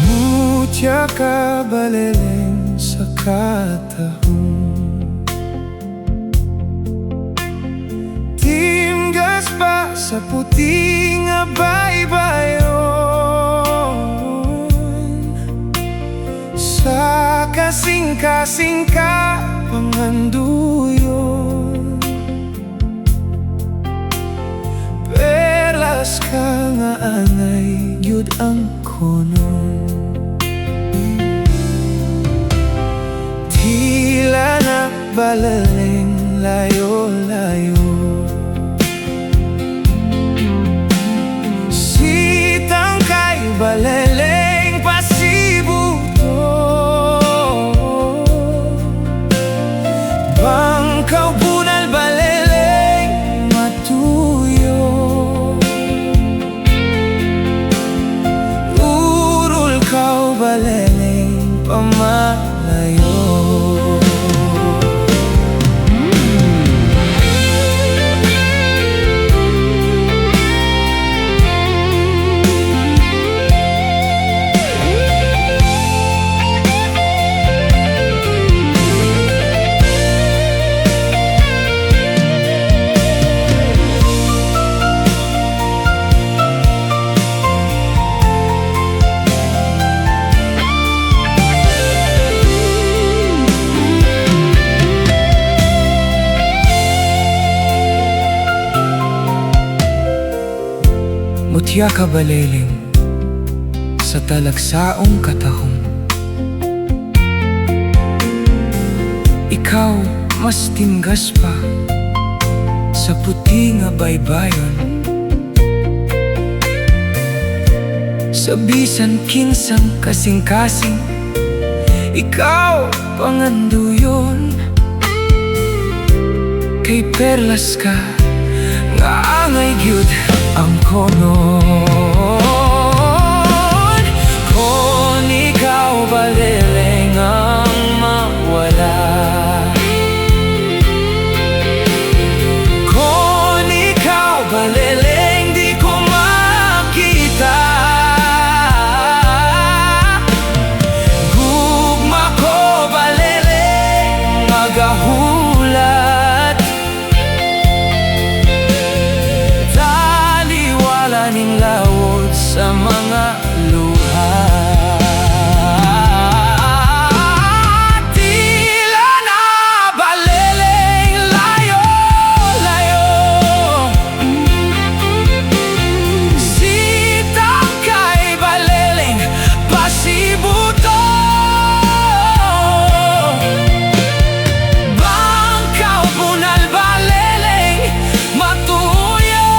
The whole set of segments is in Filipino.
Mutya ka baleleng sa katahon, timgas pa sa puting nga baybayon. Sa kasing-kasing ka panganduyon, perlas ka nga angay yun ang konon. Tila na baleleng layo-layo, sitang kay baleleng pasibuto. Bangkaw bunal baleleng matuyo, urul kaw baleleng pamalayo. Mutya ka baleleng sa talagsaong katahon, ikaw mas timgas pa sa puti nga baybayon. Sa bisan kinsang kasing-kasing, ikaw panganduyon. Kay perlas ka nga angay gyud ang konon. Kung ikaw baleleng ang mawala, kung ikaw baleleng di ko makita, gugma ko baleleng magahulat. Ning lawod sa mga luha, tila na baleleng layo-layo, sitang kay baleleng pasibuto. Bangkaw bunal baleleng matuyo,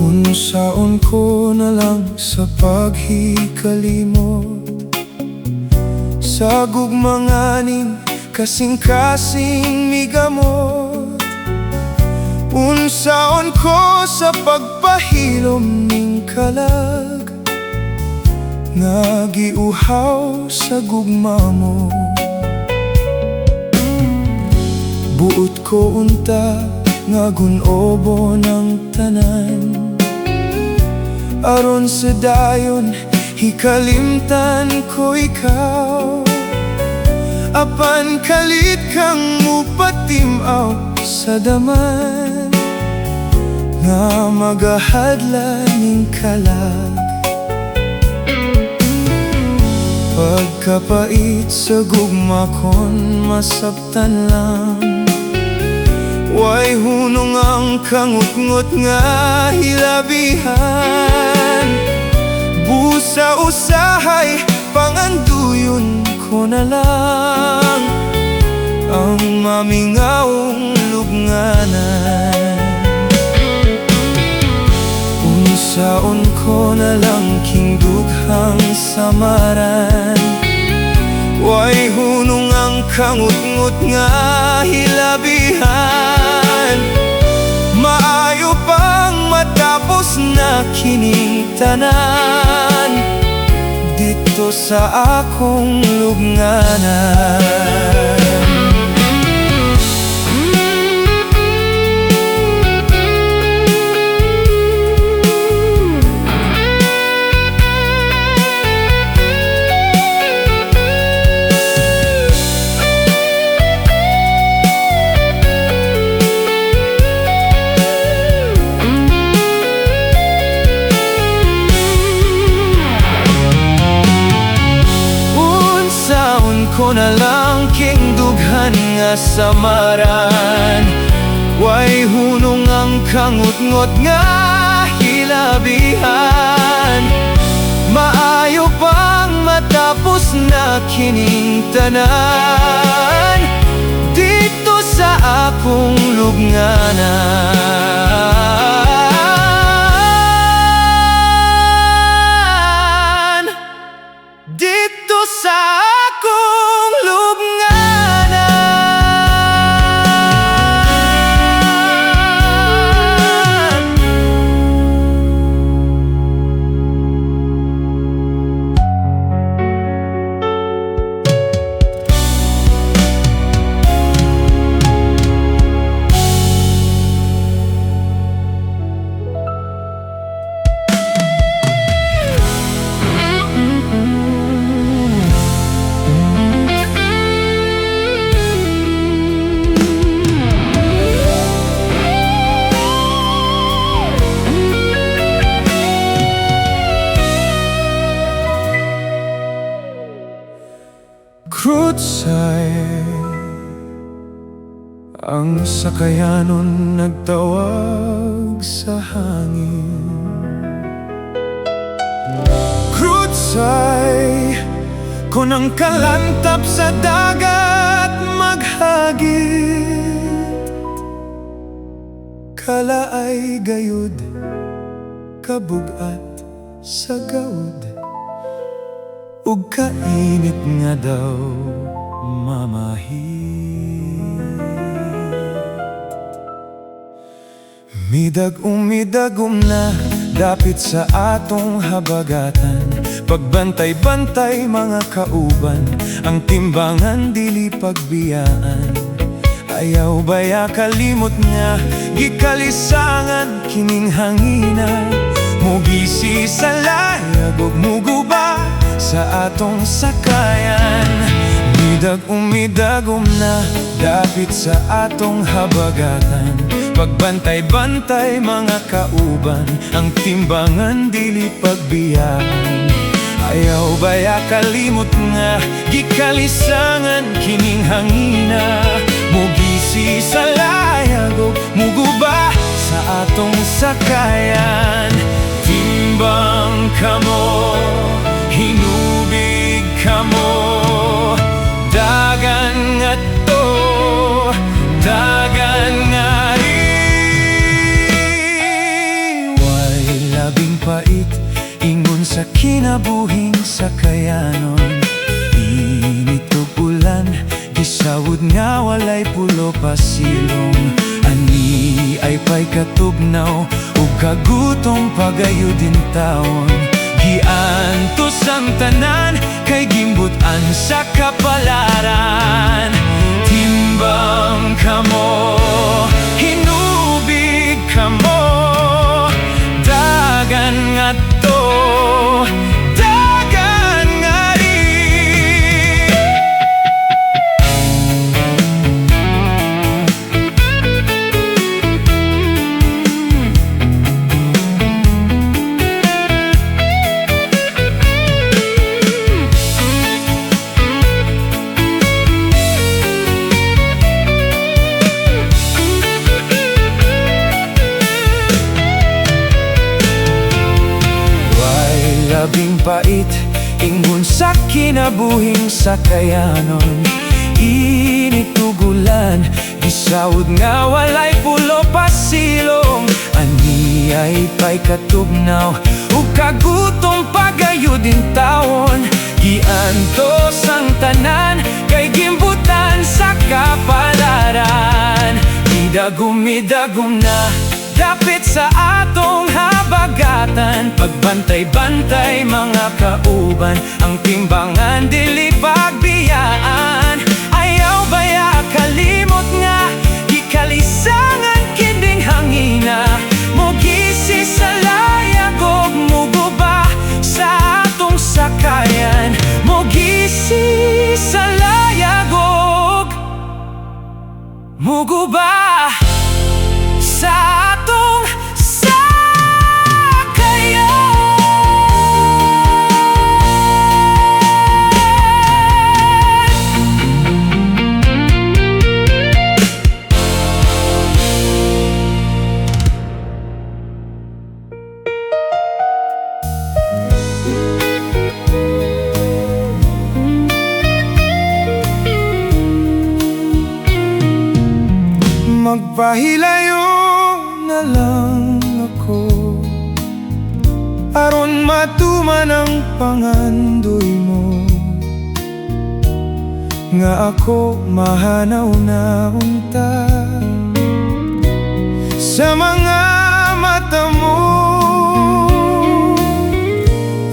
unsaon ko na lang sa paghikalimot, sa gugmanganing kasing-kasing migamot. Unsaon ko sa pagpahilom ning kalag nga giuhaw sa gugma mo. Buot ko unta nga gunobo ng tanan, aron sa dayon hikalimtan ko ikaw. Apan kalit kang mupatimaw sa daman nga magahadla ning kalag. Pagkapait sa gugma kon masabtan lang, way hunong ang kangut-ngut nga hilabihan. Busa usahay panganduyon ko na lang ang mamingawong lubnganan. Unsaon ko na lang king dughang samaran, way hunong ang kangut-ngut nga hilabihan. Maayo pang matapos na kining tanan dito sa akong lubnganan. Ko na lang king dughan nga samaran, way hunong ang kangut-ngut nga hilabihan. Maayo pang matapos na kining tanan dito sa akong lubnganan. Dito sa akong lubnganan. Krutsay ang sakayanon nagtawag sa hangin. Krutsay kung ang kalantap sa dagat maghagit, kalaay gayud kabugat sa gaud, ug kainit nga daw mamahit. Midag-umidagom na dapit sa atong habagatan, pagbantay-bantay mga kauban, ang timbangan dili pagbiyaan. Ayaw baya kalimot nga gikalisangan kining hangina, mugisi sa layag ug muguba sa atong sakayan. Midag-umidagom na dapit sa atong habagatan, pagbantay-bantay mga kauban, ang timbangan dili pagbiyaan. Ayaw baya kalimot nga gikalisangan kining hangina, mugisi sa layag ug muguba sa atong sakayan. Timbang kamo, hinubig kamo, dagan nga to, dagan nga way labing pait ingon sa kinabuhing sakayanon. Init ug ulan gisawod nga walay pulo pasilong, Ani ay pa'y katugnaw ug kagutong pagayo din taon. Giantos ang tanan kay gimbutan sa kapalaran. Timbang kamo, hinubig kamo, dagan ngadto, dagan ngari. Labing pait, ingon sa kinabuhing sakayanon. Initugulan, gisawd nga walay pulo pasilong. Ani ay pa'y katugnaw, ug kagutong pagayo din taon. Giantos ang tanan, kay gimbutan sa kapalaran. Idagum-idagum na, dapit sa atong habagatan. Pagbantay-bantay mga kauban, ang timbangan dili pagbiyaan. Ayaw baya kalimot nga, ikalisangan kining hangina. Mugisi sa layag ug muguba sa atong sakayan. Mugisi sa layag ug muguba sa atong sakayan. Magpahilayo na lang ako, aron matuman ang pangandoy mo. Nga ako mahanaw na unta sa mga mata mo.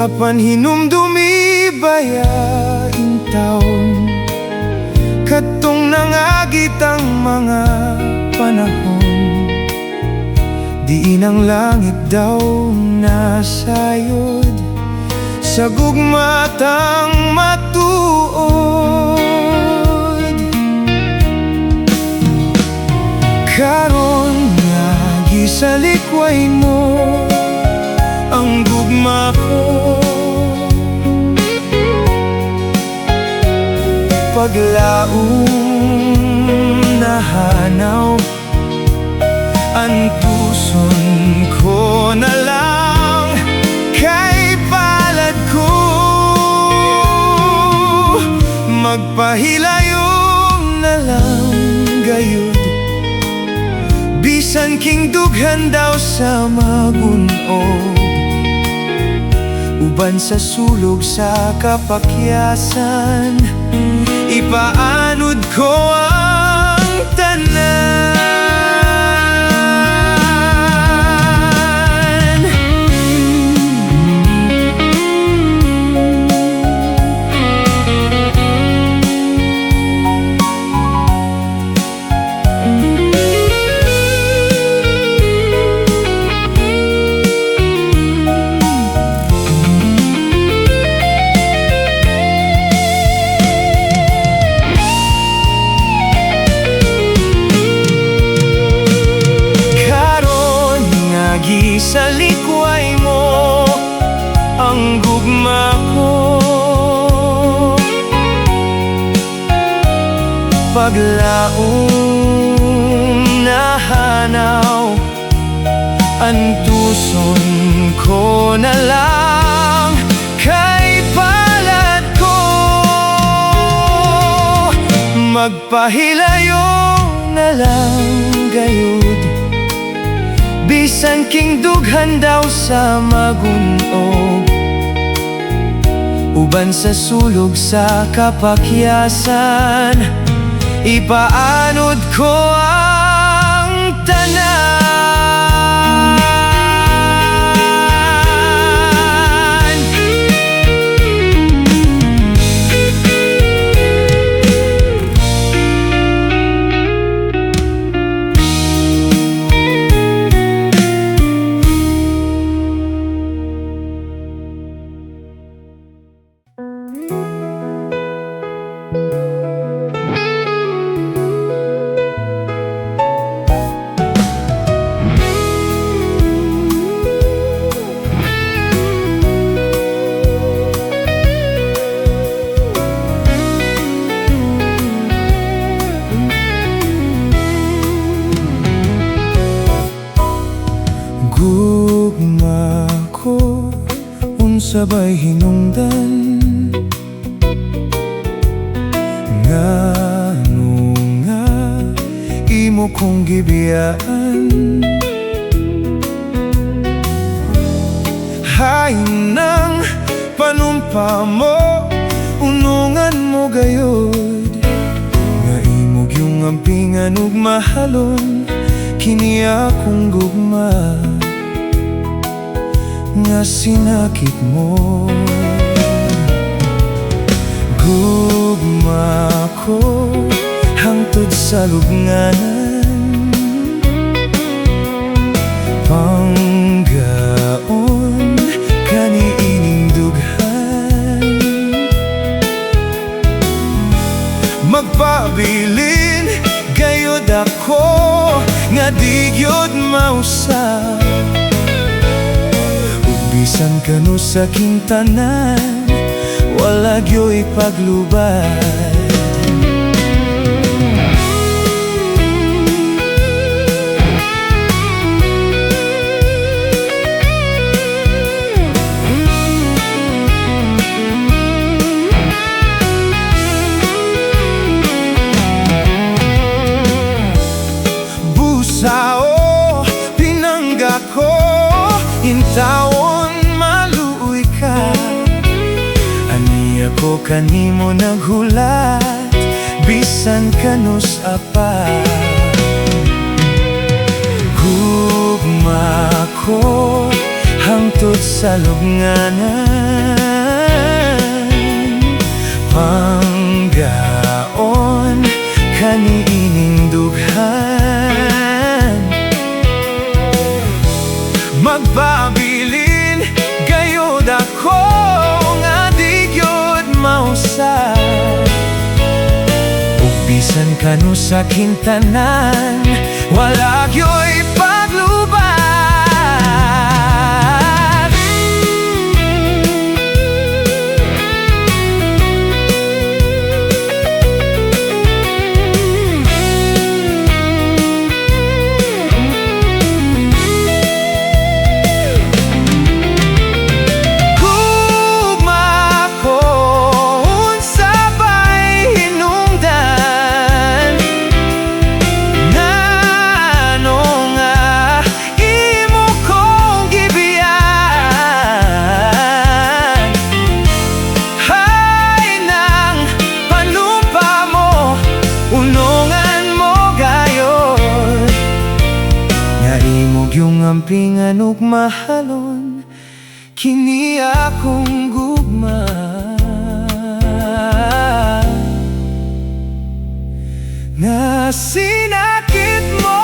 Apan hinumdumi bayaing taon, katong nangagit ang mga panahon. Diin ang langit daw nasayod sa gugmatang matuod. Karon nga gisalikway mo ang gugma ko. Paglaong nahanaw, antuson ko na lang kay palad ko. Magpahilayo na lang gayud, bisan king dughan daw sa magun-og. Uban sa sulog sa kapakyasan, ipaanod ko ang tanan. Sa likway mo ang gugma ko. Paglaong nahanaw, antuson ko na lang kay palad ko. Magpahilayo na lang gayud, bisan king dughan daw sa magun-og. Uban sa sulog sa kapakyasan, ipaanod ko ang sabay hinungdan. Ngano nga imo kong gibiyaan, hay nang panumpa mo, unungan mo gayod. Nga imog yung ampingan ug mahalon, kini akong gugma nga sinakit mo. Gugma ko hangtod sa lubnganan, panggaon kaniining dughan. Magpabilin gayod ako nga di gyud mausab, ug bisan kanu sa kintanan wala gyo'y paglubad. Busao, pinangga ko, intawon maluoy ka. Ani ako kanimo naghulat, bisan kanus apa. Gugma ko hangtod sa lubnganan, panggaon kaniining dughan. Magpabilin gayod ako nga di gyud mausab, ug bisan kanu sa kintanan wala gyo'y paglubad. Yung ampingan ug mahalon, kini akong gugma nga sinakit mo.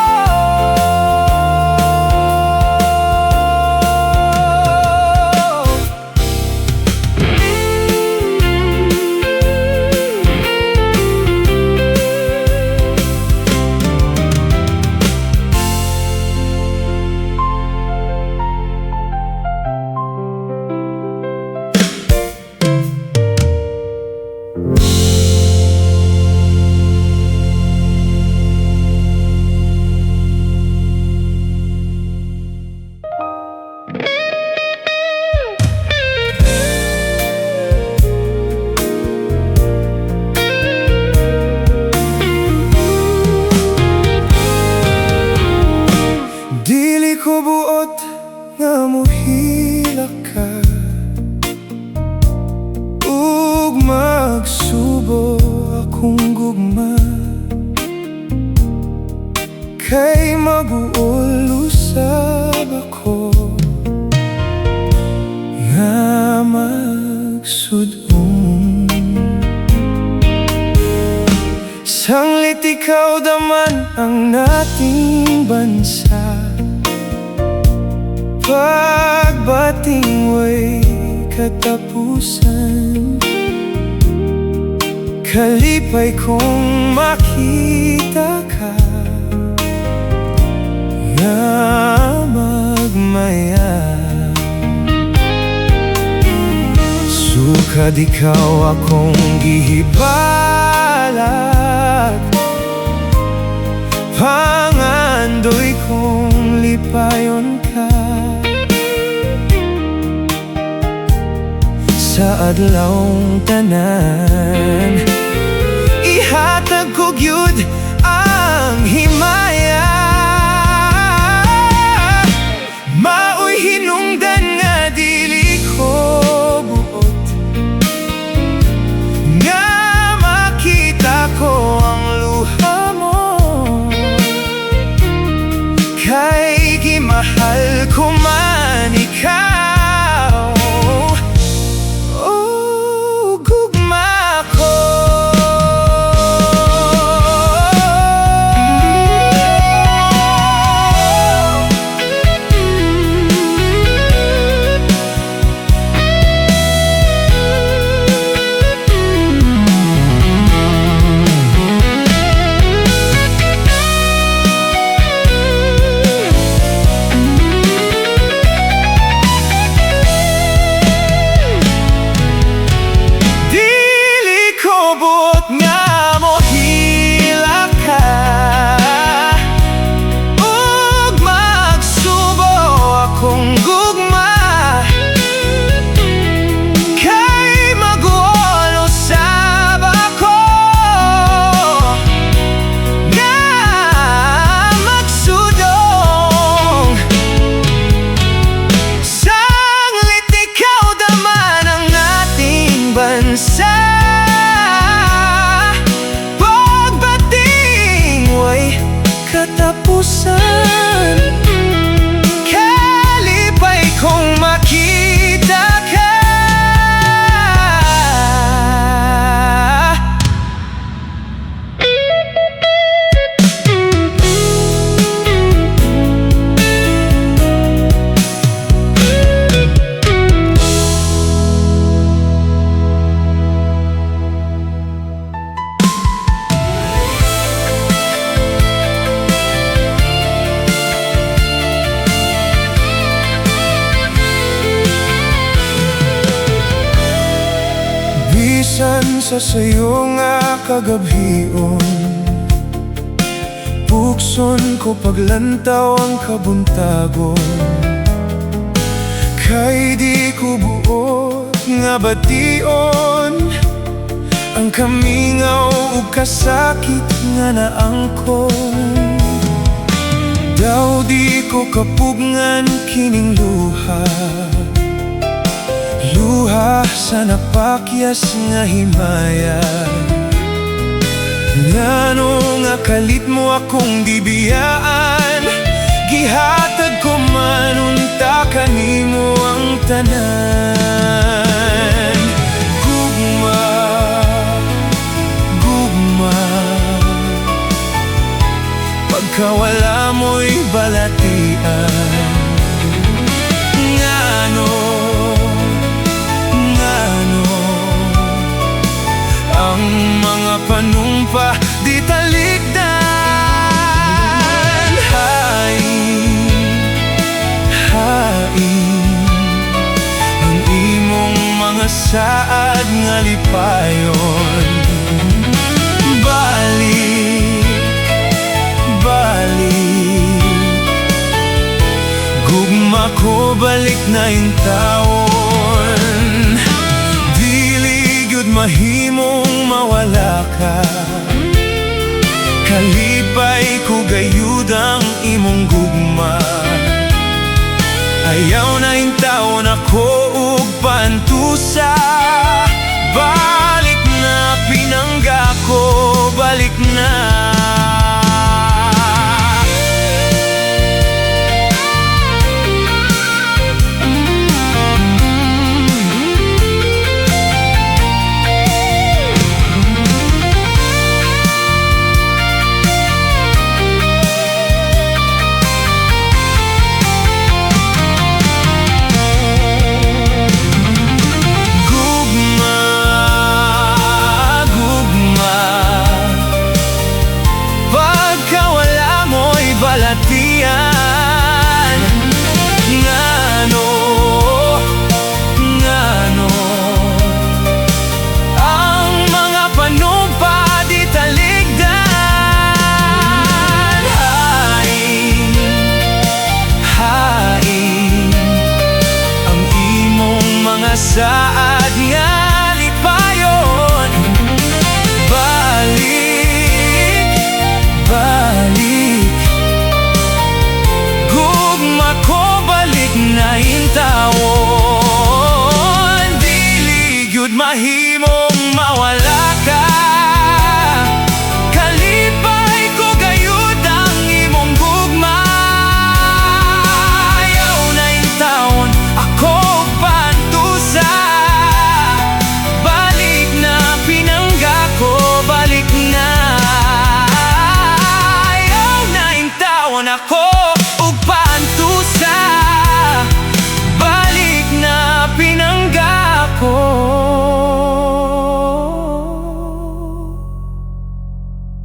Ko buot nga muhila ka, ug magsubo akong gugma, kay mag-uol usab ako nga magsudong. Sanglit ikaw daman ang nating bansa, pagbating way katapusan. Kalipay kong makita ka nga magmaya. Sukad ikaw akong gihibalak, pangandoy kong lipayon ka. sa adlawng tanan. Ihatag ko gyud ang himaya, maoy hinungdan nga dili ko buot, nga makita ko ang luha mo. Kay gimahal ko man ikaw, oh, gugma ko. Pagbating way katapusan, kalipay kong makita ka. Bisan sa sayo nga kagabhion, pukson ko paglantaw ang kabuntagon. Kay di ko buot nga bation ang kamingaw ug kasakit nga naangkon. Daw di ko kapugngan kining luha, luha sa napakyas nga himaya. Ngano nga kalit mo akong dibiyaan, gihatag ko man unta kanimo ang tanan. Gugma, gugma, pagkawala mo'y balatian. Ngano ang mga panumpa di talikdan. Hain ang imong mga saad nga lipayon. Balik, gugma ko balik na yung taon. Dili gyud mahimong mawala ka, kalipay ko gayud ang imong gugma. Ayaw na yung taon ako ug pantusa. Balik na pinangga ko, balik na. ako ug paantusa, balik na pinangga ko.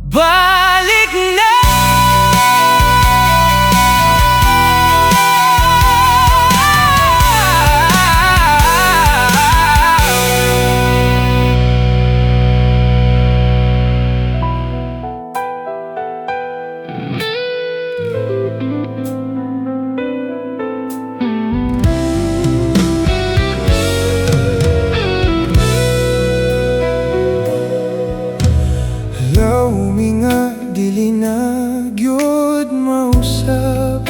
Balik na. Laumi nga dili na gyud mausap,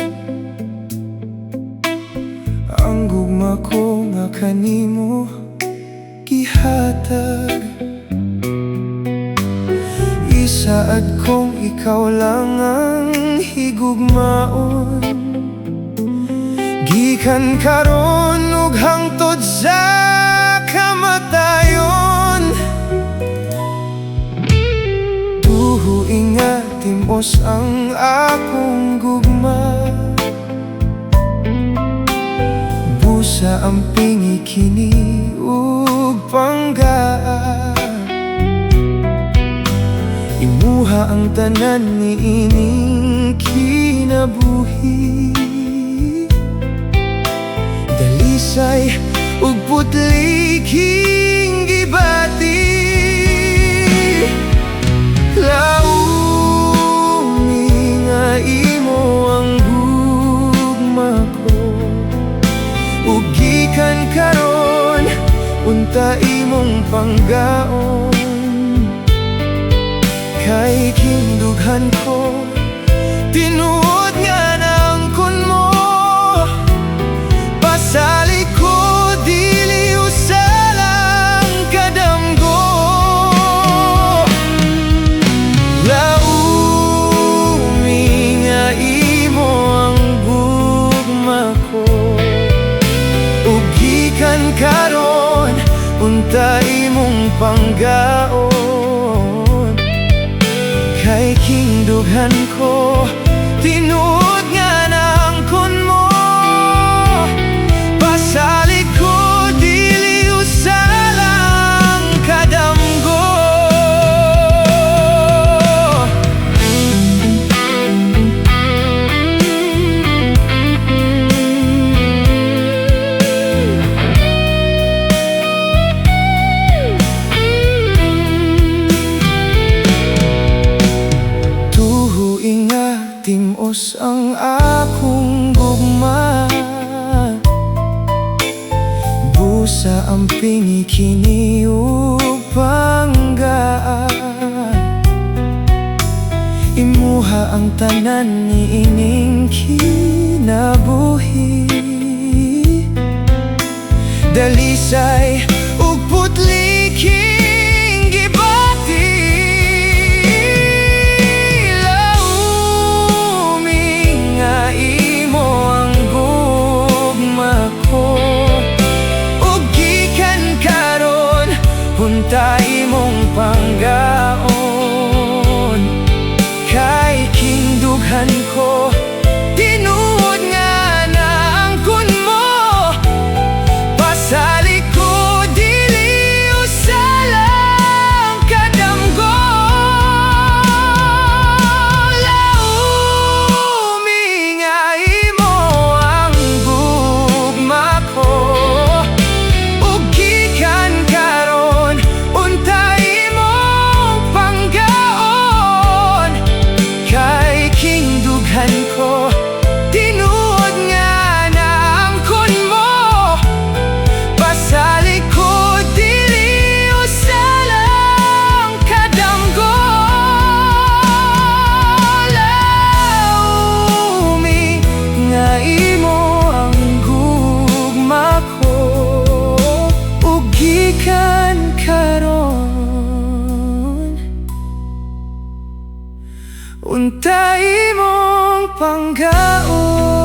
ang gugma ko nga kanimo gihatag. Isaad kong ikaw lang ang higugmaon, gikan karon ug hangtod sa kamatayon. Ingat timos ang akong gugma, busa ang pingi kini ug panggaa. Imuha ang tanan niining kinabuhi, dalisay ug putli king gibati. Laumi nga imo ang gugma ko, ug gikan karon unta imong panggaon. Kay kindughan ko tinuod nga nangkon mo, pasali ko dili usalang kadamgo. Karon unta imong panggaon, kay kindughan ko tinuod nga nangkon mo, pasali ko dili usalang kadamgo. Timos ang akong gugma, busa ang pingi kini ug panggaa. Imuha ang tanan niining kinabuhi, dalisay ug putli king gibati. Unta imong panggaon, kay kindughan ko tinuod nga naangkon mo, pasali ko dili usalang kadamgo. Laumi nga imo ang gugma ko, ug gikan karon unta imong panggaon, kay kindughan ko tinuod nga naangkon mo, pasali ko dili usalang kadamgo. Laumi nga imo ang gugma ko, ug gikan karon unta imong panggaon.